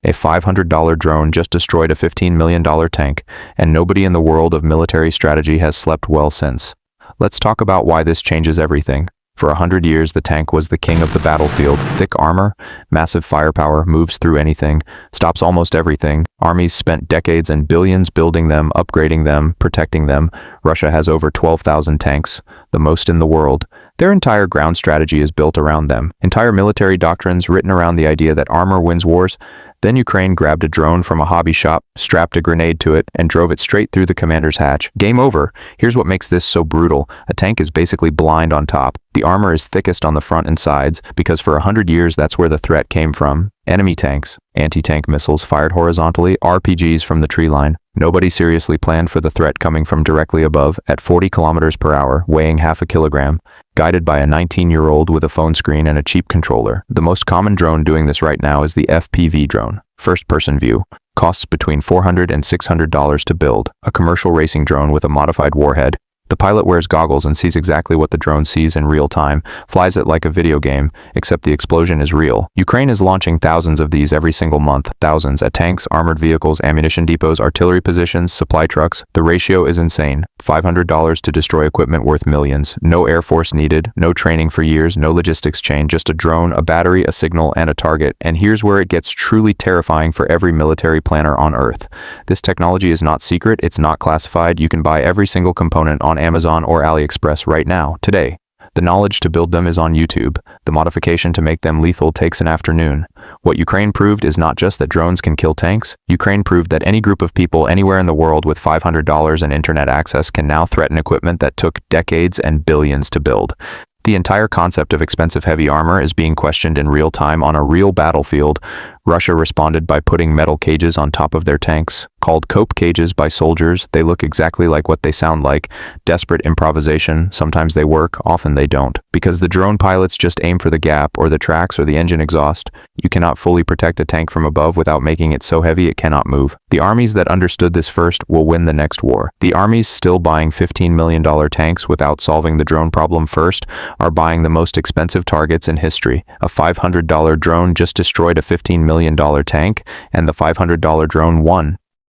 A $500 drone just destroyed a $15 million tank, and nobody in the world of military strategy has slept well since. Let's talk about why this changes everything. For 100 years, the tank was the king of the battlefield. Thick armor, massive firepower, moves through anything, stops almost everything. Armies spent decades and billions building them, upgrading them, protecting them. Russia has over 12,000 tanks, the most in the world. Their entire ground strategy is built around them. Entire military doctrines written around the idea that armor wins wars. Then Ukraine grabbed a drone from a hobby shop, strapped a grenade to it, and drove it straight through the commander's hatch. Game over. Here's what makes this so brutal. A tank is basically blind on top. The armor is thickest on the front and sides, because for 100 years that's where the threat came from. Enemy tanks, anti-tank missiles fired horizontally, RPGs from the tree line. Nobody seriously planned for the threat coming from directly above, at 40 kilometers per hour, weighing half a kilogram, guided by a 19-year-old with a phone screen and a cheap controller. The most common drone doing this right now is the FPV drone, first-person view. Costs between $400 and $600 to build. A commercial racing drone with a modified warhead. The pilot wears goggles and sees exactly what the drone sees in real time, flies it like a video game, except the explosion is real. Ukraine is launching thousands of these every single month, thousands at tanks, armored vehicles, ammunition depots, artillery positions, supply trucks. The ratio is insane. $500 to destroy equipment worth millions. No air force needed, no training for years, no logistics chain, just a drone, a battery, a signal, and a target. And here's where it gets truly terrifying for every military planner on Earth. This technology is not secret, it's not classified. You can buy every single component on Amazon or AliExpress right now, today. The knowledge to build them is on YouTube. The modification to make them lethal takes an afternoon. What Ukraine proved is not just that drones can kill tanks. Ukraine proved that any group of people anywhere in the world with $500 and internet access can now threaten equipment that took decades and billions to build. The entire concept of expensive heavy armor is being questioned in real time on a real battlefield. Russia responded by putting metal cages on top of their tanks. Called cope cages by soldiers, they look exactly like what they sound like. Desperate improvisation. Sometimes they work, often they don't. Because the drone pilots just aim for the gap or the tracks or the engine exhaust. You cannot fully protect a tank from above without making it so heavy it cannot move. The armies that understood this first will win the next war. The armies still buying $15 million tanks without solving the drone problem first are buying the most expensive targets in history. A $500 drone just destroyed a $15 million tank, and the $500 drone won.